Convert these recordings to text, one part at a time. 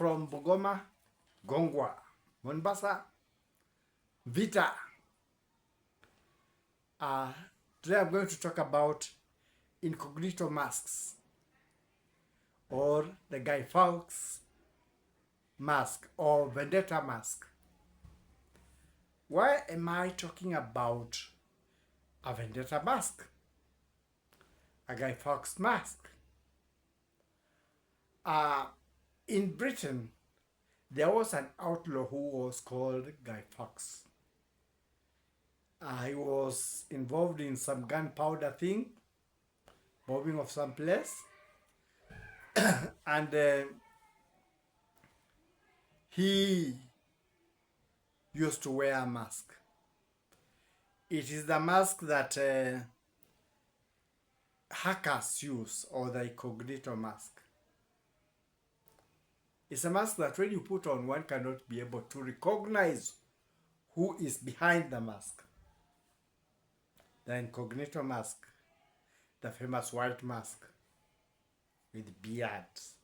from Bungoma, Gongwa, MONBASA, MVITA. Today I'm going to talk about incognito masks, or the Guy Fawkes mask, or vendetta mask. Why am I talking about a vendetta mask? A Guy Fawkes mask? In Britain, there was an outlaw who was called Guy Fawkes. He was involved in some gunpowder thing, bombing of some place, and he used to wear a mask. It is the mask that hackers use, or the incognito mask. It's a mask that when you put on, one cannot be able to recognize who is behind the mask. The incognito mask, the famous white mask with beards.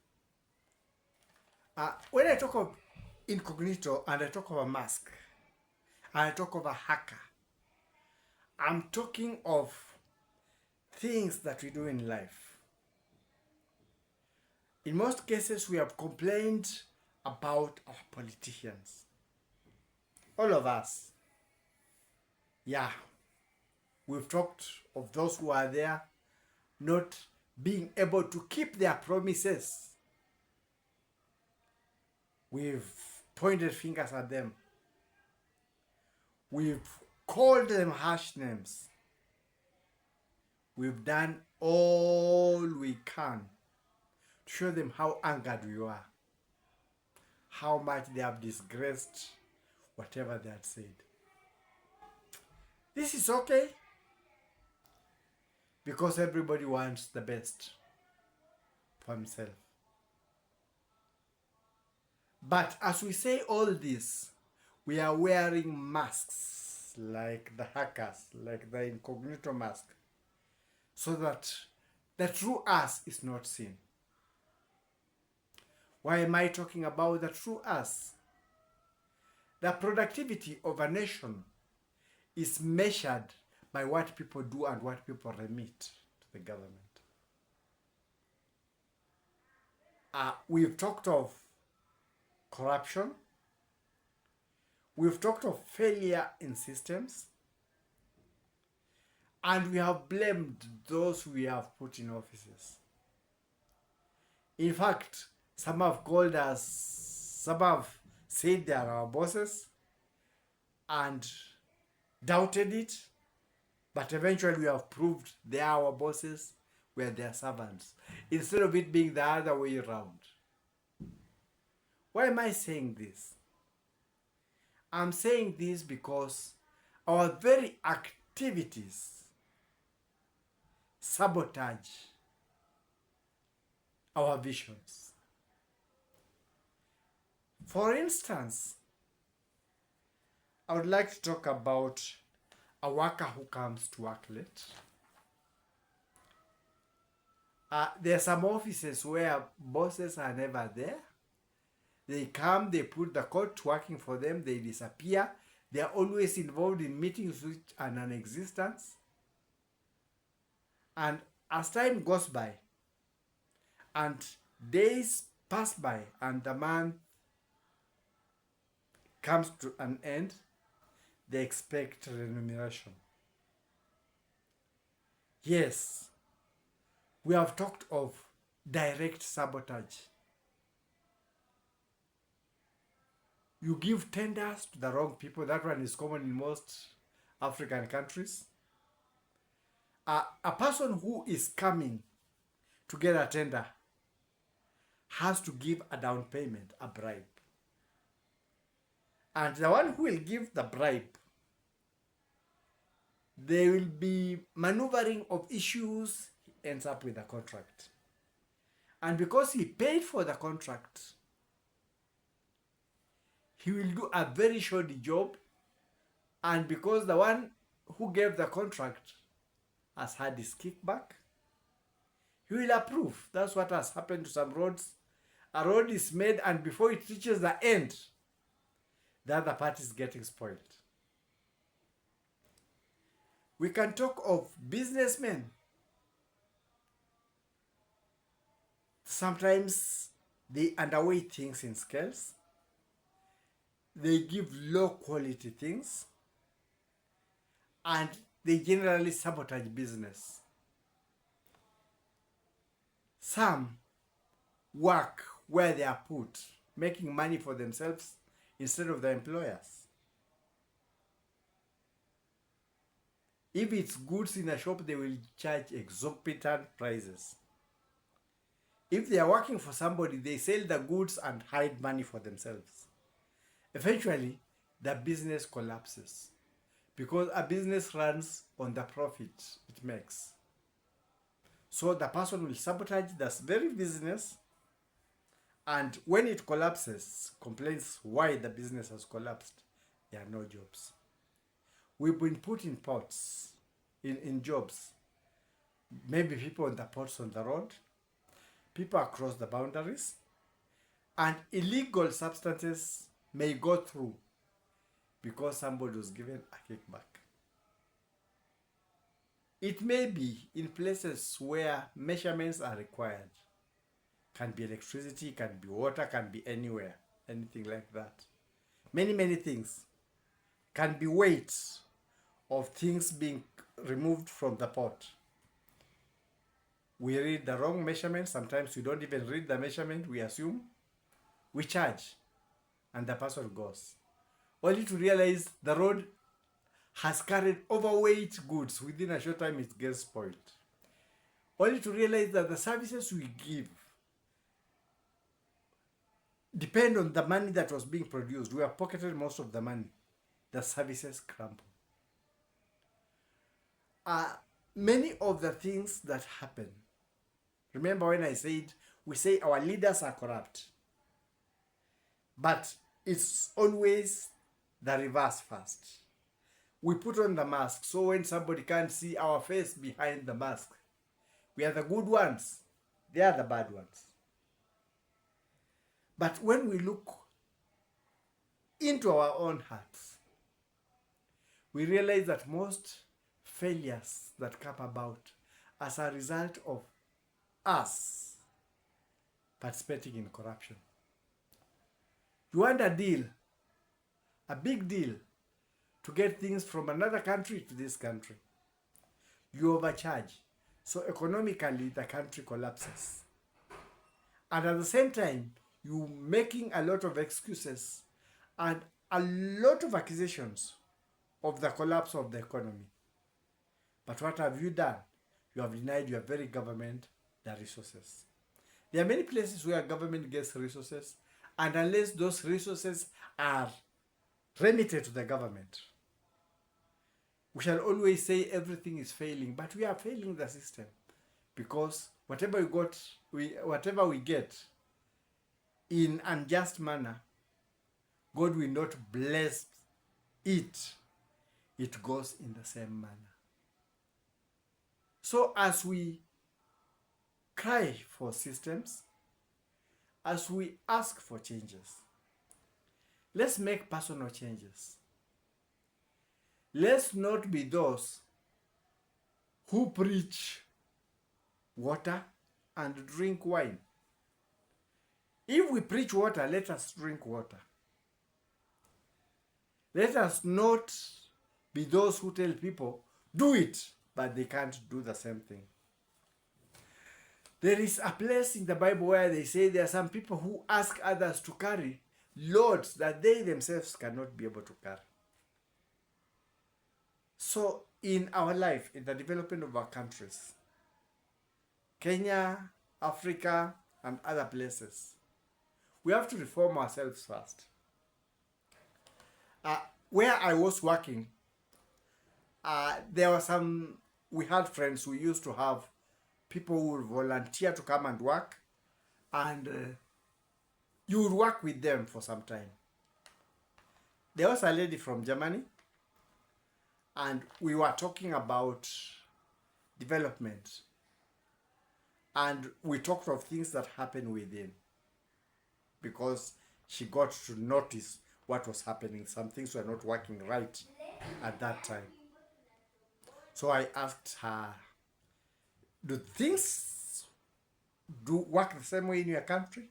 When I talk of incognito and I talk of a mask, and I talk of a hacker, I'm talking of things that we do in life. In most cases, we have complained about our politicians. All of us. Yeah. We've talked of those who are there not being able to keep their promises. We've pointed fingers at them. We've called them harsh names. We've done all we can to show them how angered we are, how much they have disgraced whatever they had said. This is okay, because everybody wants the best for himself. But as we say all this, we are wearing masks like the hackers, like the incognito mask, so that the true us is not seen. Why am I talking about the true us? The productivity of a nation is measured by what people do and what people remit to the government. We've talked of corruption. We've talked of failure in systems. And we have blamed those we have put in offices. In fact, some have said they are our bosses and doubted it, but eventually we have proved they are our bosses, we are their servants, instead of it being the other way around. Why am I saying this? I'm saying this because our very activities sabotage our visions. For instance, I would like to talk about a worker who comes to work late. There are some offices where bosses are never there. They come, they put the court working for them, they disappear. They are always involved in meetings which are non-existent. And as time goes by, and days pass by, and the month comes to an end, they expect remuneration. Yes, we have talked of direct sabotage. You give tenders to the wrong people. That one is common in most African countries. A person who is coming to get a tender has to give a down payment, a bribe. And the one who will give the bribe, there will be maneuvering of issues, he ends up with a contract. And because he paid for the contract, he will do a very shoddy job. And because the one who gave the contract has had his kickback, he will approve. That's what has happened to some roads A road is made, and before it reaches the end, the other party is getting spoiled. We can talk of businessmen. Sometimes they underweight things in scales. They give low quality things. And they generally sabotage business. Some work where they are put, making money for themselves instead of the employers. If it's goods in a shop, they will charge exorbitant prices. If they are working for somebody, they sell the goods and hide money for themselves. Eventually, the business collapses because a business runs on the profit it makes. So the person will sabotage this very business, and when it collapses, complains why the business has collapsed. There are no jobs. We've been put in pots, in jobs. Maybe people on the pots on the road, people across the boundaries, and illegal substances may go through because somebody was given a kickback. It may be in places where measurements are required. Can be electricity, can be water, can be anywhere, anything like that. Many, many things. Can be weights of things being removed from the pot. We read the wrong measurement. Sometimes we don't even read the measurement. We assume. We charge. And the person goes. Only to realize the road has carried overweight goods. Within a short time, it gets spoiled. Only to realize that the services we give depend on the money that was being produced. We have pocketed most of the money. The services crumble. Many of the things that happen, remember when I said, we say our leaders are corrupt. But it's always the reverse first. We put on the mask, so when somebody can't see our face behind the mask, we are the good ones, they are the bad ones. But when we look into our own hearts, we realize that most failures that come about as a result of us participating in corruption. You want a deal, a big deal, to get things from another country to this country. You overcharge. So economically, the country collapses. And at the same time, you're making a lot of excuses and a lot of accusations of the collapse of the economy. But what have you done? You have denied your very government the resources. There are many places where government gets resources, and unless those resources are remitted to the government, we shall always say everything is failing, but we are failing the system because whatever we get in unjust manner, God will not bless it. It goes in the same manner. So as we cry for systems, as we ask for changes, let's make personal changes. Let's not be those who preach water and drink wine. If we preach water, let us drink water. Let us not be those who tell people, do it, but they can't do the same thing. There is a place in the Bible where they say there are some people who ask others to carry loads that they themselves cannot be able to carry. So in our life, in the development of our countries, Kenya, Africa, and other places, we have to reform ourselves first. Where I was working, there were we had friends who used to have people who would volunteer to come and work, and you would work with them for some time. There was a lady from Germany, and we were talking about development, and we talked of things that happen within. because she got to notice what was happening. Some things were not working right at that time. So I asked her, do things work the same way in your country?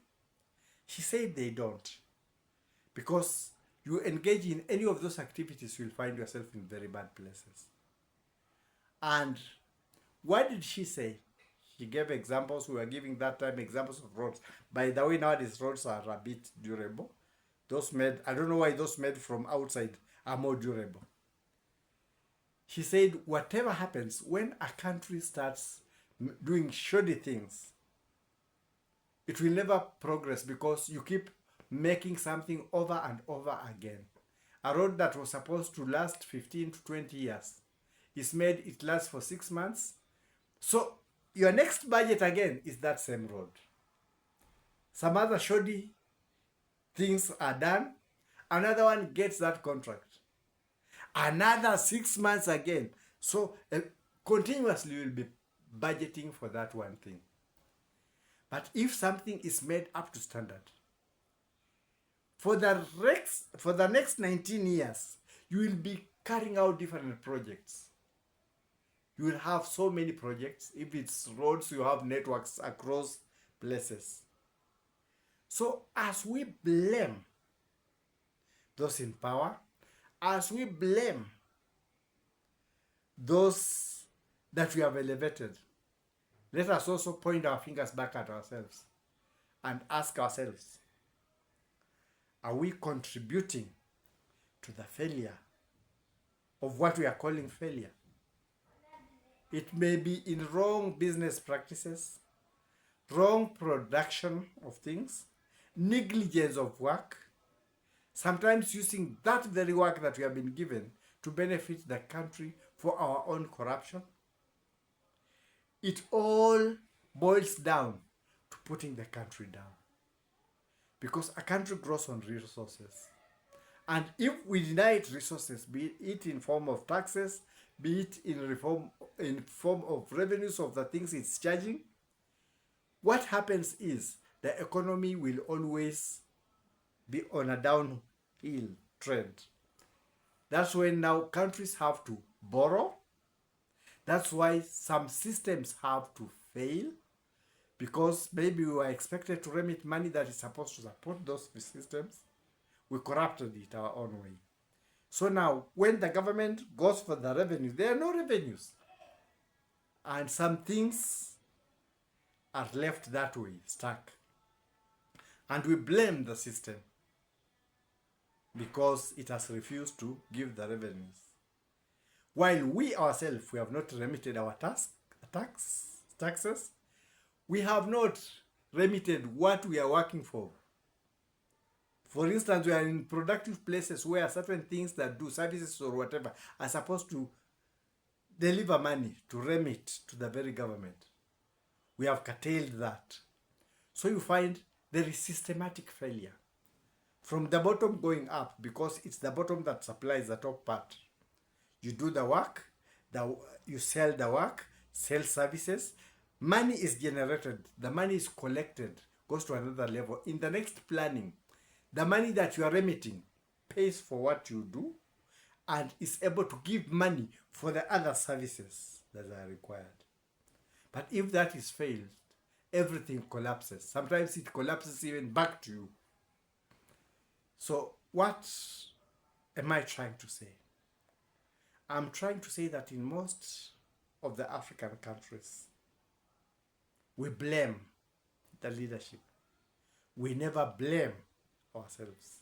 She said they don't. Because you engage in any of those activities, you'll find yourself in very bad places. And what did she say? She gave examples. We were giving that time examples of roads. By the way, nowadays roads are a bit durable. Those made, I don't know why those made from outside are more durable. She said, whatever happens, when a country starts doing shoddy things, it will never progress because you keep making something over and over again. A road that was supposed to last 15 to 20 years is made, it lasts for 6 months. So your next budget again is that same road. Some other shoddy things are done. Another one gets that contract. Another 6 months again. So continuously you'll be budgeting for that one thing. But if something is made up to standard, for the next 19 years, you will be carrying out different projects. You will have so many projects. If it's roads, you have networks across places. So as we blame those in power, as we blame those that we have elevated, let us also point our fingers back at ourselves and ask ourselves, are we contributing to the failure of what we are calling failure? It may be in wrong business practices, wrong production of things, negligence of work, sometimes using that very work that we have been given to benefit the country for our own corruption. It all boils down to putting the country down. Because a country grows on resources. And if we deny it resources, be it in form of taxes, be it in form of revenues of the things it's charging, what happens is the economy will always be on a downhill trend. That's when now countries have to borrow. That's why some systems have to fail, because maybe we were expected to remit money that is supposed to support those systems. We corrupted it our own way. So now, when the government goes for the revenue, there are no revenues. And some things are left that way, stuck. And we blame the system because it has refused to give the revenues. While we ourselves, we have not remitted our taxes, we have not remitted what we are working for. For instance, we are in productive places where certain things that do services or whatever are supposed to deliver money to remit to the very government. We have curtailed that. So you find there is systematic failure from the bottom going up, because it's the bottom that supplies the top part. You do the work, you sell the work, sell services, money is generated, the money is collected, goes to another level. In the next planning, the money that you are remitting pays for what you do and is able to give money for the other services that are required. But if that is failed, everything collapses. Sometimes it collapses even back to you. So what am I trying to say? I'm trying to say that in most of the African countries, we blame the leadership. We never blame ourselves.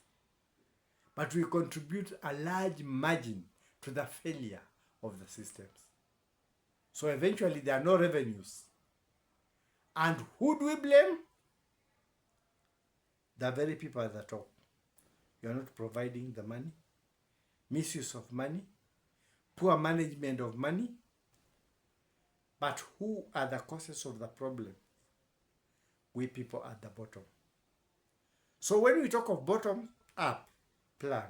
But we contribute a large margin to the failure of the systems. So eventually there are no revenues. And who do we blame? The very people at the top. You are not providing the money, misuse of money, poor management of money. But who are the causes of the problem? We people at the bottom. So when we talk of bottom-up plan,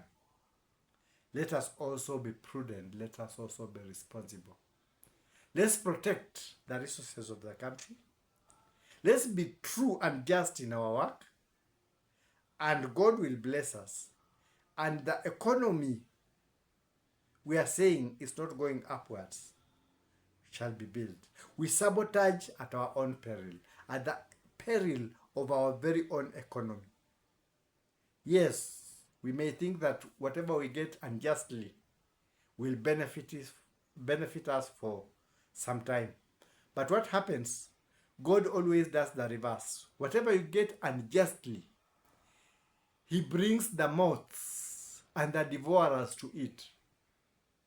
let us also be prudent. Let us also be responsible. Let's protect the resources of the country. Let's be true and just in our work. and God will bless us. And the economy we are saying is not going upwards shall be built. We sabotage at our own peril, at the peril of our very own economy. Yes, we may think that whatever we get unjustly will benefit us for some time. But what happens? God always does the reverse. Whatever you get unjustly, He brings the moths and the devourers to eat.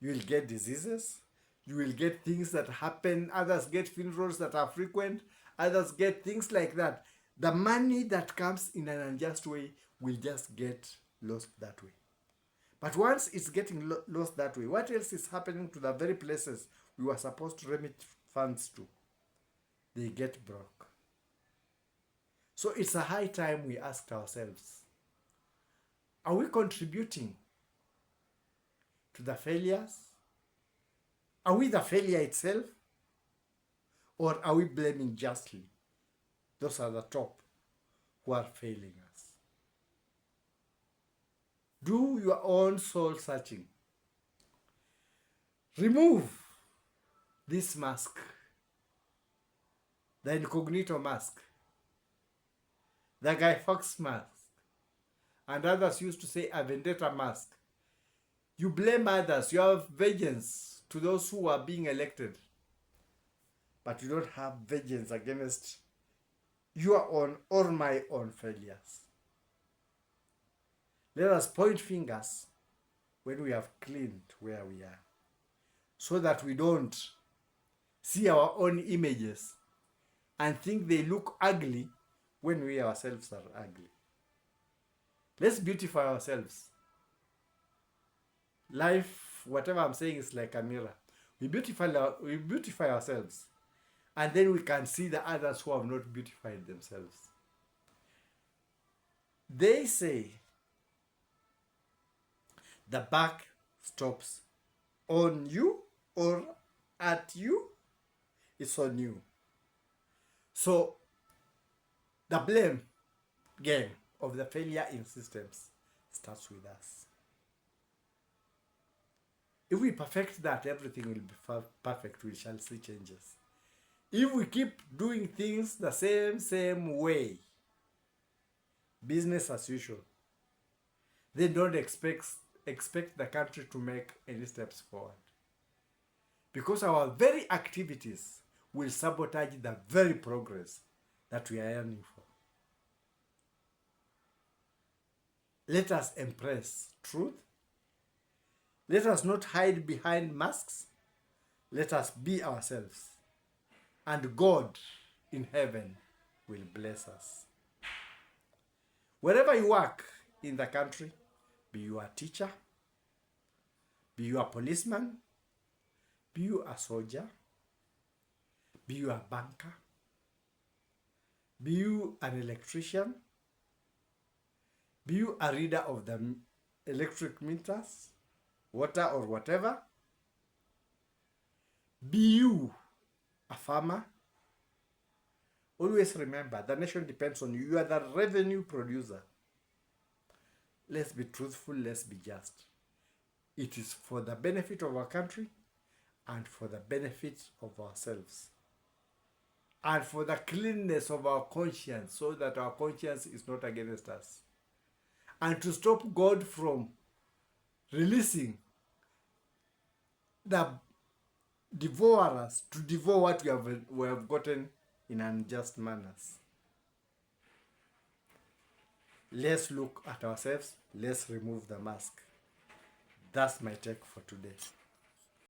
You will get diseases. You will get things that happen. Others get funerals that are frequent. Others get things like that. The money that comes in an unjust way will just get lost that way. But once it's getting lost that way, what else is happening to the very places we were supposed to remit funds to? They get broke. So it's a high time we asked ourselves, are we contributing to the failures? Are we the failure itself? Or are we blaming justly those at the top who are failing us? Do your own soul searching. Remove this mask, the incognito mask, the Guy Fawkes mask, and others used to say a vendetta mask. You blame others, you have vengeance to those who are being elected, but you don't have vengeance against your own or my own failures. Let us point fingers when we have cleaned where we are, so that we don't see our own images and think they look ugly when we ourselves are ugly. Let's beautify ourselves. Life, whatever I'm saying, is like a mirror. We beautify ourselves, and then we can see the others who have not beautified themselves. They say the buck stops on you or at you. It's on you. So the blame game of the failure in systems starts with us. If we perfect that, everything will be perfect. We shall see changes. If we keep doing things the same way, business as usual, they don't expect the country to make any steps forward. Because our very activities will sabotage the very progress that we are yearning for. Let us embrace truth. Let us not hide behind masks. Let us be ourselves. And God in heaven will bless us. Wherever you work in the country, be you a teacher, be you a policeman, be you a soldier, be you a banker, be you an electrician, be you a reader of the electric meters, water or whatever, be you a farmer. Always remember, the nation depends on you. You are the revenue producer. Let's be truthful, let's be just. It is for the benefit of our country and for the benefit of ourselves. And for the cleanness of our conscience, so that our conscience is not against us. And to stop God from releasing the devourers to devour what we have gotten in unjust manners. Let's look at ourselves. Let's remove the mask. That's my take for today.